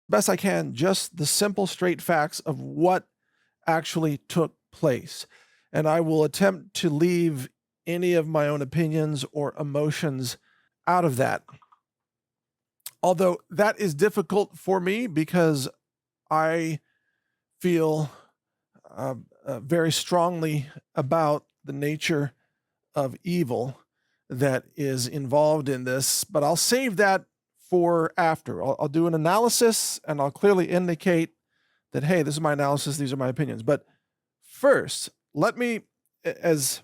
best I can, just the simple, straight facts of what actually took place. And I will attempt to leave any of my own opinions or emotions out of that. Although that is difficult for me because I feel very strongly about the nature of evil that is involved in this, but I'll save that for after. I'll do an analysis and I'll clearly indicate that, hey, this is my analysis, these are my opinions. But first, let me, as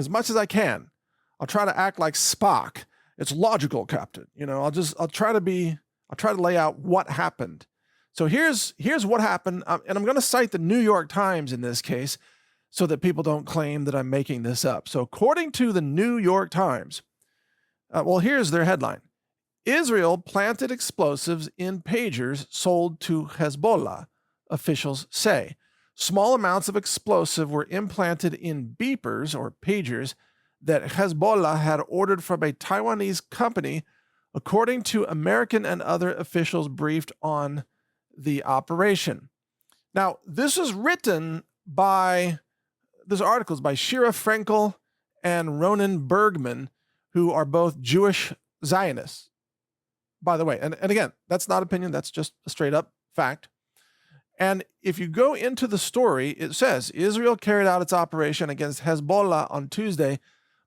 much as I can, I'll try to act like Spock. It's logical, Captain. I'll try to lay out what happened. So here's what happened, and I'm going to cite the New York Times in this case so that people don't claim that I'm making this up. So according to the New York Times, here's their headline. Israel planted explosives in pagers sold to Hezbollah, officials say. Small amounts of explosive were implanted in beepers or pagers that Hezbollah had ordered from a Taiwanese company, according to American and other officials briefed on the operation. Now, this article is by Shira Frenkel and Ronan Bergman, who are both Jewish Zionists, by the way. And again, that's not opinion, that's just a straight up fact. And if you go into the story, it says Israel carried out its operation against Hezbollah on Tuesday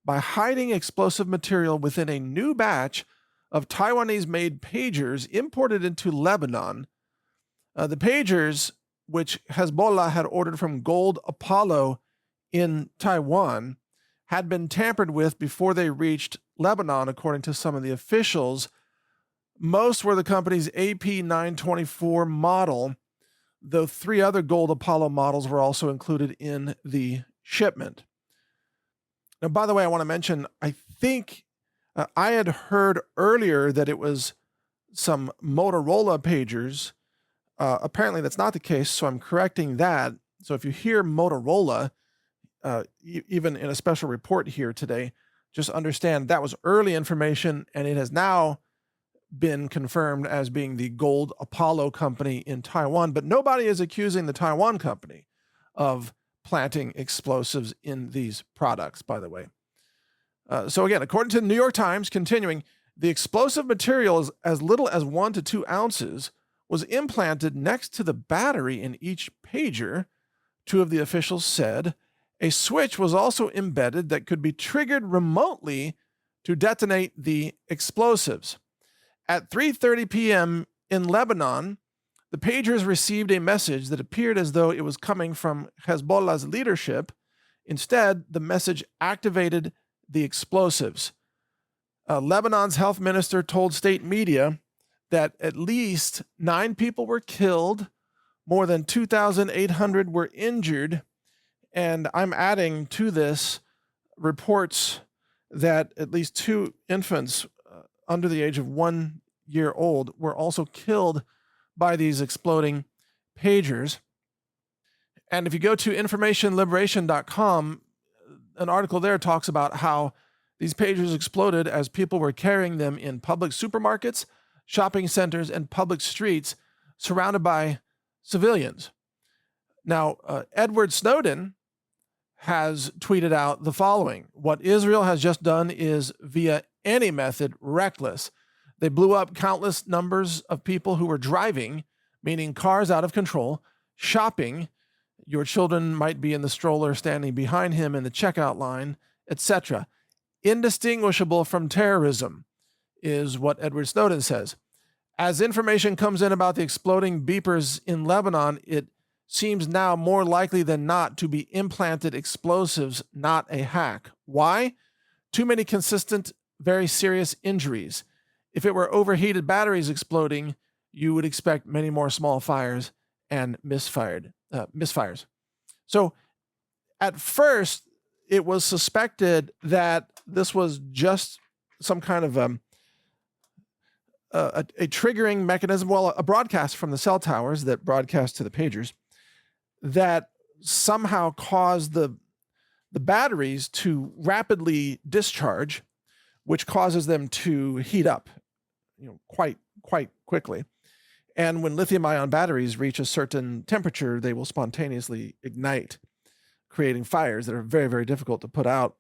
by hiding explosive material within a new batch of Taiwanese-made pagers imported into Lebanon. The pagers, which Hezbollah had ordered from Gold Apollo in Taiwan, had been tampered with before they reached Lebanon, according to some of the officials. Most were the company's AP924 model, though 3 other Gold Apollo models were also included in the shipment. Now, by the way, I want to mention, I think I had heard earlier that it was some Motorola pagers. Apparently, that's not the case, so I'm correcting that. So if you hear Motorola, even in a special report here today, just understand that was early information, and it has now been confirmed as being the Gold Apollo company in Taiwan. But nobody is accusing the Taiwan company of planting explosives in these products, by the way. So again, according to the New York Times, continuing, the explosive material is as little as 1 to 2 ounces was implanted next to the battery in each pager, 2 of the officials said. A switch was also embedded that could be triggered remotely to detonate the explosives. At 3:30 p.m. in Lebanon, the pagers received a message that appeared as though it was coming from Hezbollah's leadership. Instead, the message activated the explosives. Lebanon's health minister told state media that at least 9 people were killed, more than 2,800 were injured, and I'm adding to this reports that at least 2 infants under the age of 1 year old were also killed by these exploding pagers. And if you go to informationliberation.com, an article there talks about how these pagers exploded as people were carrying them in public supermarkets, shopping centers, and public streets surrounded by civilians. Now, Edward Snowden has tweeted out the following: what Israel has just done is, via any method, reckless. They blew up countless numbers of people who were driving, meaning cars out of control, shopping. Your children might be in the stroller standing behind him in the checkout line, etc. Indistinguishable from terrorism is what Edward Snowden says. As information comes in about the exploding beepers in Lebanon, it seems now more likely than not to be implanted explosives, not a hack. Why? Too many consistent, very serious injuries. If it were overheated batteries exploding, you would expect many more small fires and misfires. So at first, it was suspected that this was just some kind of a triggering mechanism, a broadcast from the cell towers that broadcast to the pagers, that somehow caused the batteries to rapidly discharge, which causes them to heat up, quite quickly. And when lithium-ion batteries reach a certain temperature, they will spontaneously ignite, creating fires that are very, very difficult to put out.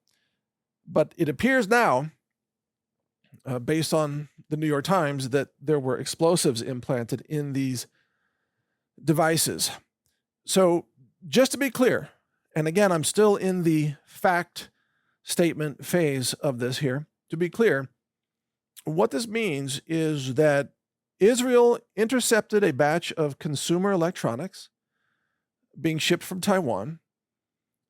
But it appears now, based on the New York Times, that there were explosives implanted in these devices. So just to be clear, and again, I'm still in the fact statement phase of this here. To be clear, what this means is that Israel intercepted a batch of consumer electronics being shipped from Taiwan,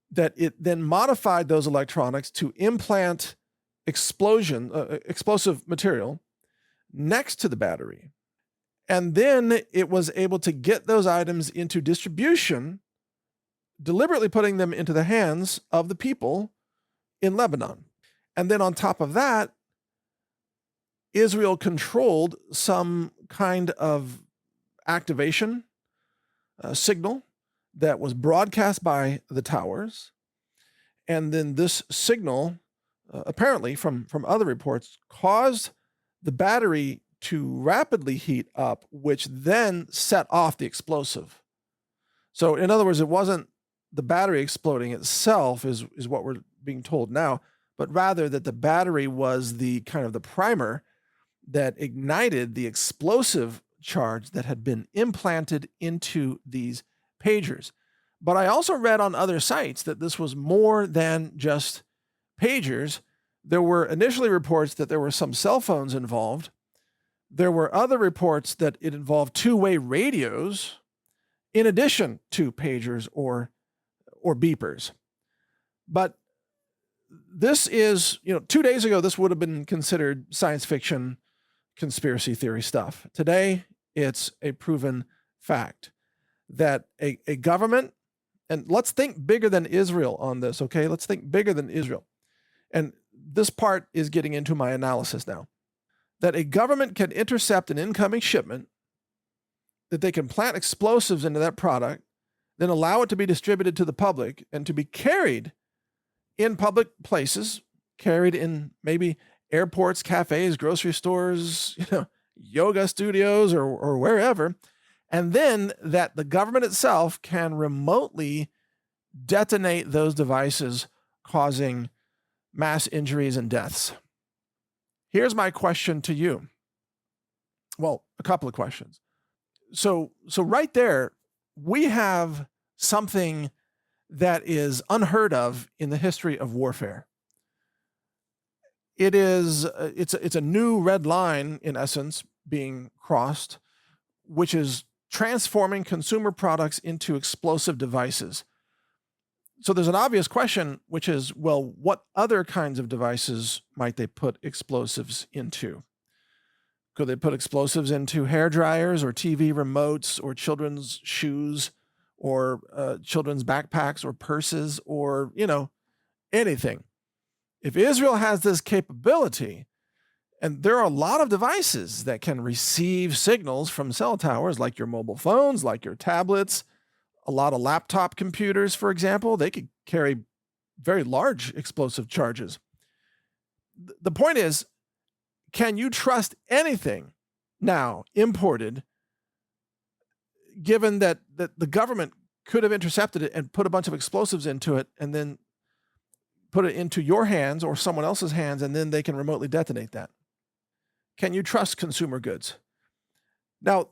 that it then modified those electronics to implant explosive material next to the battery. And then it was able to get those items into distribution, deliberately putting them into the hands of the people in Lebanon. And then on top of that, Israel controlled some kind of activation signal that was broadcast by the towers. And then this signal, apparently from other reports, caused the battery to rapidly heat up, which then set off the explosive. So in other words, it wasn't the battery exploding itself is what we're being told now, but rather that the battery was the kind of the primer that ignited the explosive charge that had been implanted into these pagers. But I also read on other sites that this was more than just pagers. There were initially reports that there were some cell phones involved. There were other reports that it involved two-way radios in addition to pagers or beepers. But this is, 2 days ago, this would have been considered science fiction, conspiracy theory stuff. Today, it's a proven fact that a government, and let's think bigger than Israel on this, okay? Let's think bigger than Israel. And this part is getting into my analysis now. That a government can intercept an incoming shipment, that they can plant explosives into that product, then allow it to be distributed to the public and to be carried in public places, carried in maybe airports, cafes, grocery stores, yoga studios or wherever. And then that the government itself can remotely detonate those devices, causing mass injuries and deaths. Here's my question to you. Well, a couple of questions. So right there, we have something that is unheard of in the history of warfare. It's a new red line, in essence, being crossed, which is transforming consumer products into explosive devices. So there's an obvious question, which is, well, what other kinds of devices might they put explosives into? Could they put explosives into hair dryers or TV remotes or children's shoes or children's backpacks or purses or, anything? If Israel has this capability, and there are a lot of devices that can receive signals from cell towers, like your mobile phones, like your tablets, a lot of laptop computers, for example, they could carry very large explosive charges. The point is, can you trust anything now imported, given that the government could have intercepted it and put a bunch of explosives into it and then put it into your hands or someone else's hands, and then they can remotely detonate that? Can you trust consumer goods? Now,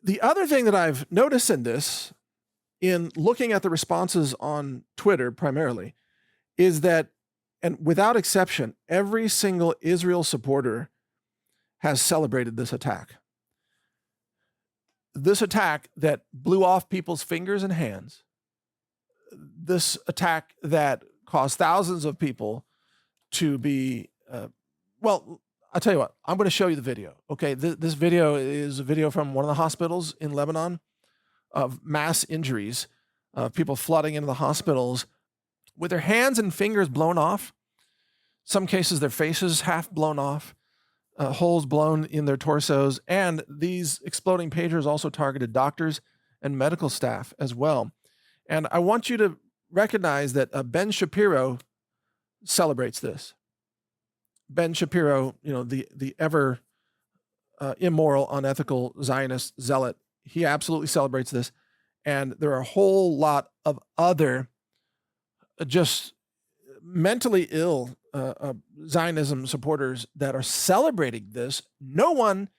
the other thing that I've noticed in this, in looking at the responses on Twitter primarily, is that, and without exception, every single Israel supporter has celebrated this attack. This attack that blew off people's fingers and hands, this attack that caused thousands of people to be, well, I'll tell you what, I'm going to show you the video. Okay, this video is a video from one of the hospitals in Lebanon of mass injuries, people flooding into the hospitals with their hands and fingers blown off. Some cases, their faces half blown off, holes blown in their torsos. And these exploding pagers also targeted doctors and medical staff as well. And I want you to recognize that Ben Shapiro celebrates this. Ben Shapiro, the ever immoral, unethical Zionist zealot. He absolutely celebrates this. And there are a whole lot of other just mentally ill Zionism supporters that are celebrating this. No one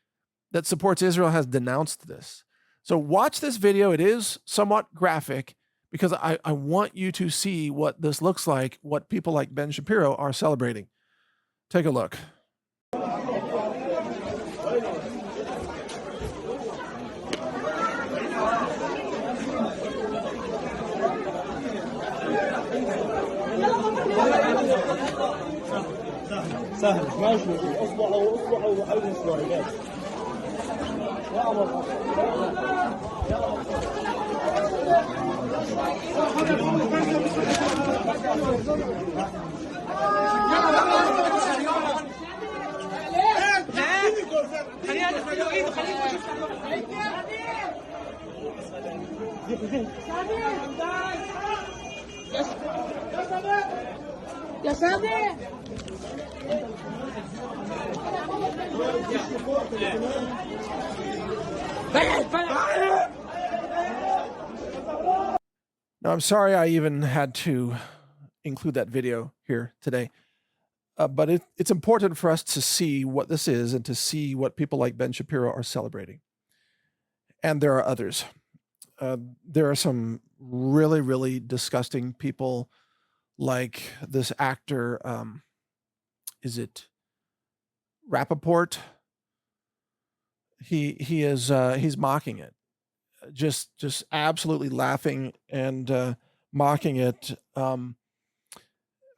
that supports Israel has denounced this. So watch this video. It is somewhat graphic because I want you to see what this looks like, what people like Ben Shapiro are celebrating. Take a look. سهل ما شوي اصبعوا وحاولوا شوي بس يا سامي Now, I'm sorry I even had to include that video here today, but it's important for us to see what this is and to see what people like Ben Shapiro are celebrating. And there are others. There are some really, really disgusting people like this actor, is it Rappaport? He's mocking it, just absolutely laughing and mocking it. I'm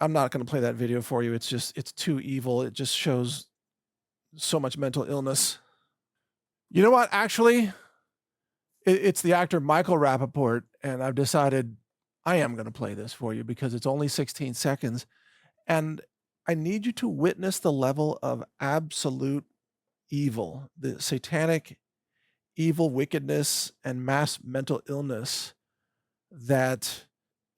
not going to play that video for you. It's too evil. It just shows so much mental illness. You know what? Actually, it's the actor Michael Rappaport, and I've decided I am going to play this for you because it's only 16 seconds, and I need you to witness the level of absolute evil, the satanic evil, wickedness, and mass mental illness that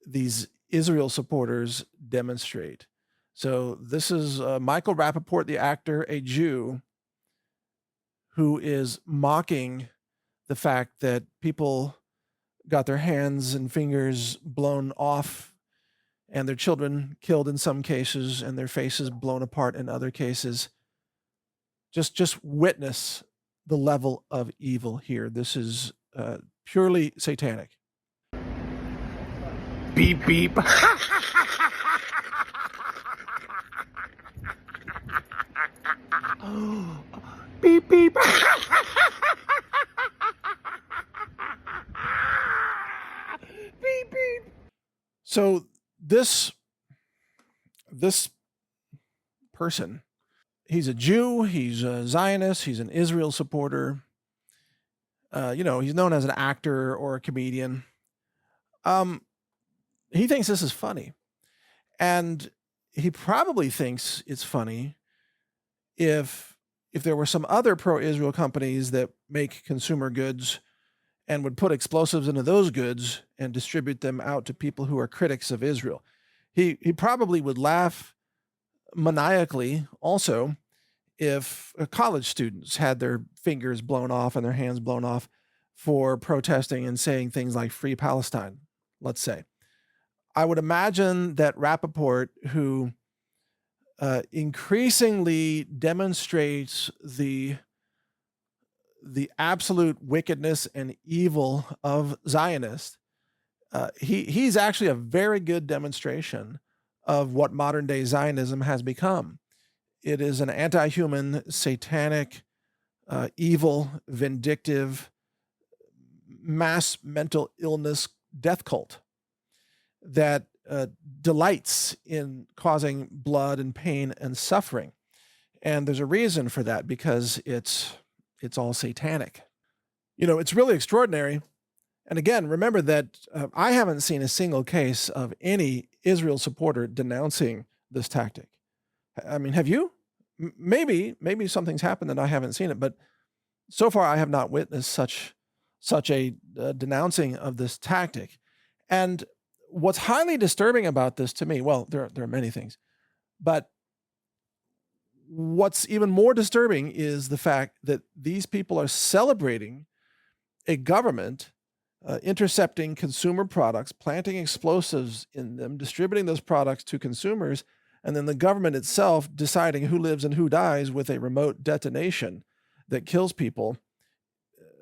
these Israel supporters demonstrate. So this is Michael Rappaport, the actor, a Jew, who is mocking the fact that people got their hands and fingers blown off and their children killed in some cases and their faces blown apart in other cases. Just witness the level of evil here. This is purely satanic. Beep, beep. Beep, beep. Beep, beep. So this person, he's a Jew, he's a Zionist, he's an Israel supporter. He's known as an actor or a comedian. He thinks this is funny. And he probably thinks it's funny if there were some other pro-Israel companies that make consumer goods and would put explosives into those goods and distribute them out to people who are critics of Israel. He probably would laugh maniacally also if college students had their fingers blown off and their hands blown off for protesting and saying things like Free Palestine, let's say. I would imagine that Rappaport, who increasingly demonstrates the absolute wickedness and evil of Zionists, he's actually a very good demonstration of what modern day Zionism has become. It is an anti-human, satanic, evil, vindictive, mass mental illness death cult that delights in causing blood and pain and suffering. And there's a reason for that, because it's all satanic. It's really extraordinary. And again, remember that I haven't seen a single case of any Israel supporter denouncing this tactic. I mean, have you? Maybe something's happened and I haven't seen it, but so far I have not witnessed such a denouncing of this tactic. And what's highly disturbing about this to me, well, there are many things, but what's even more disturbing is the fact that these people are celebrating a government intercepting consumer products, planting explosives in them, distributing those products to consumers, and then the government itself deciding who lives and who dies with a remote detonation that kills people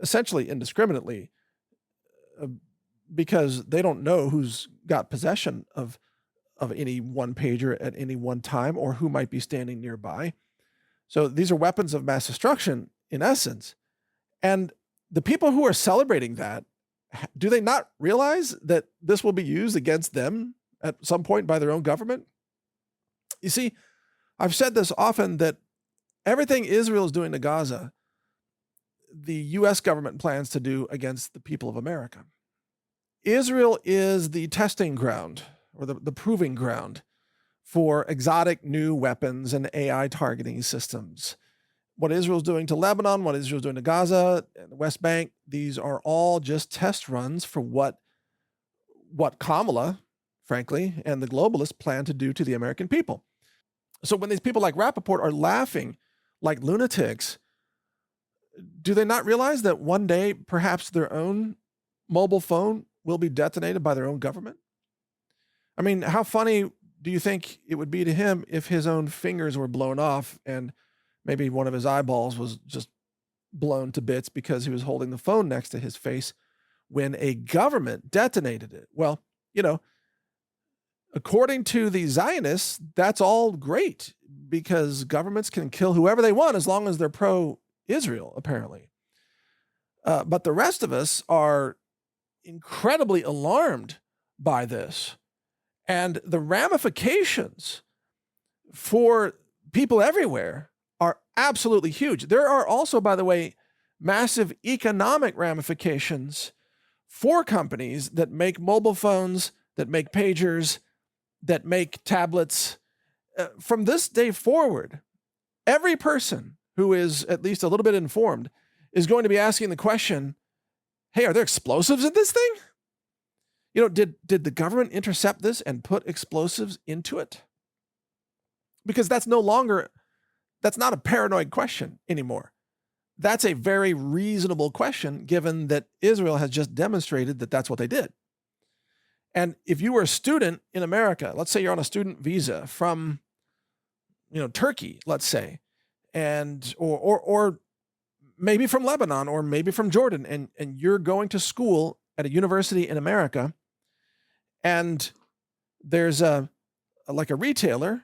essentially indiscriminately because they don't know who's got possession of any one pager at any one time or who might be standing nearby. So these are weapons of mass destruction in essence. And the people who are celebrating that, do they not realize that this will be used against them at some point by their own government? You see, I've said this often that everything Israel is doing to Gaza, the US government plans to do against the people of America. Israel is the testing ground or the proving ground for exotic new weapons and AI targeting systems. What Israel's doing to Lebanon, what Israel's doing to Gaza and the West Bank, these are all just test runs for what Kamala, frankly, and the globalists plan to do to the American people. So when these people like Rappaport are laughing like lunatics, do they not realize that one day perhaps their own mobile phone will be detonated by their own government? I mean, how funny do you think it would be to him if his own fingers were blown off and maybe one of his eyeballs was just blown to bits because he was holding the phone next to his face when a government detonated it? Well, according to the Zionists, that's all great because governments can kill whoever they want as long as they're pro-Israel, apparently. But the rest of us are incredibly alarmed by this. And the ramifications for people everywhere are absolutely huge. There are also, by the way, massive economic ramifications for companies that make mobile phones, that make pagers, that make tablets. From this day forward, every person who is at least a little bit informed is going to be asking the question, hey, are there explosives in this thing? Did the government intercept this and put explosives into it? Because that's not a paranoid question anymore. That's a very reasonable question, given that Israel has just demonstrated that that's what they did. And if you were a student in America, let's say you're on a student visa from, Turkey, let's say, and or maybe from Lebanon or maybe from Jordan, and you're going to school at a university in America, and there's a retailer,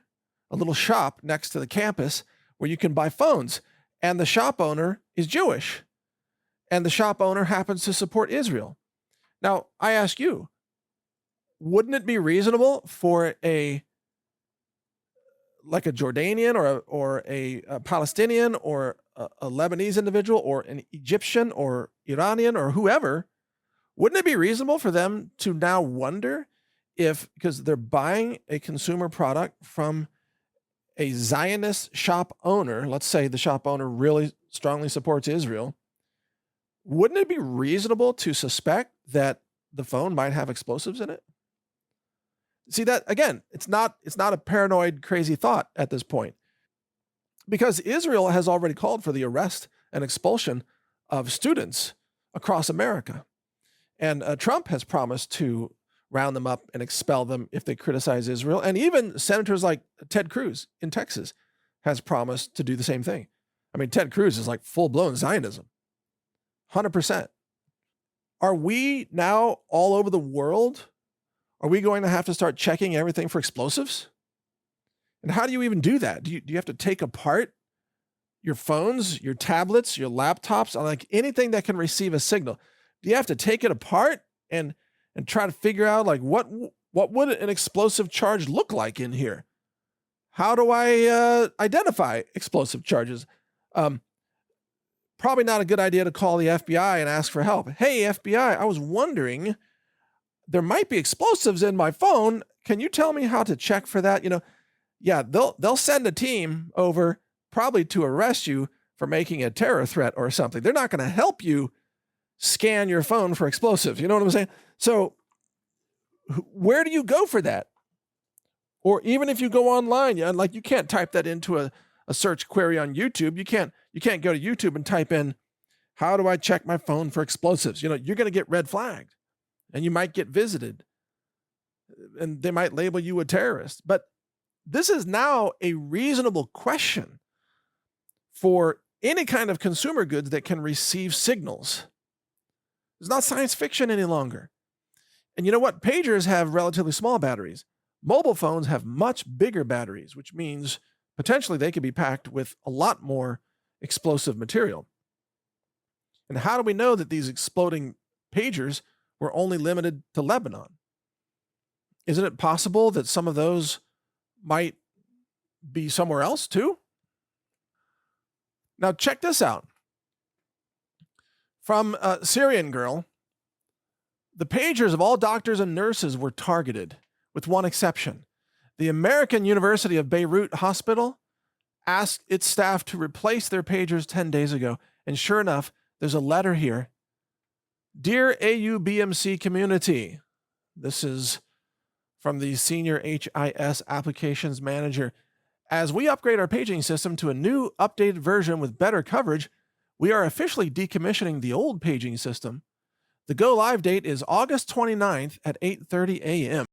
a little shop next to the campus where you can buy phones, and the shop owner is Jewish, and the shop owner happens to support Israel. Now, I ask you, wouldn't it be reasonable for a Jordanian or a Palestinian or a Lebanese individual or an Egyptian or Iranian or whoever, wouldn't it be reasonable for them to now wonder if, because they're buying a consumer product from a Zionist shop owner, let's say the shop owner really strongly supports Israel, wouldn't it be reasonable to suspect that the phone might have explosives in it? See, that again, it's not a paranoid, crazy thought at this point, because Israel has already called for the arrest and expulsion of students across America. And Trump has promised to round them up and expel them if they criticize Israel. And even senators like Ted Cruz in Texas has promised to do the same thing. I mean, Ted Cruz is like full-blown Zionism, 100%. Are we now all over the world? Are we going to have to start checking everything for explosives? And how do you even do that? Do you have to take apart your phones, your tablets, your laptops, like anything that can receive a signal? Do you have to take it apart and try to figure out like what would an explosive charge look like in here? How do I identify explosive charges? Probably not a good idea to call the FBI and ask for help. Hey, FBI, I was wondering, there might be explosives in my phone. Can you tell me how to check for that? Yeah, they'll send a team over probably to arrest you for making a terror threat or something. They're not going to help you scan your phone for explosives. You know what I'm saying? So where do you go for that? Or even if you go online, like you can't type that into a search query on YouTube. You can't go to YouTube and type in, how do I check my phone for explosives? You're going to get red flagged and you might get visited and they might label you a terrorist. But this is now a reasonable question for any kind of consumer goods that can receive signals. It's not science fiction any longer. And you know what? Pagers have relatively small batteries. Mobile phones have much bigger batteries, which means potentially they could be packed with a lot more explosive material. And how do we know that these exploding pagers were only limited to Lebanon? Isn't it possible that some of those might be somewhere else too? Now, check this out. From Syrian Girl, the pagers of all doctors and nurses were targeted, with one exception. The American University of Beirut Hospital asked its staff to replace their pagers 10 days ago. And sure enough, there's a letter here. Dear AUBMC community, this is from the Senior HIS Applications Manager. As we upgrade our paging system to a new updated version with better coverage, we are officially decommissioning the old paging system. The go live date is August 29th at 8:30 a.m.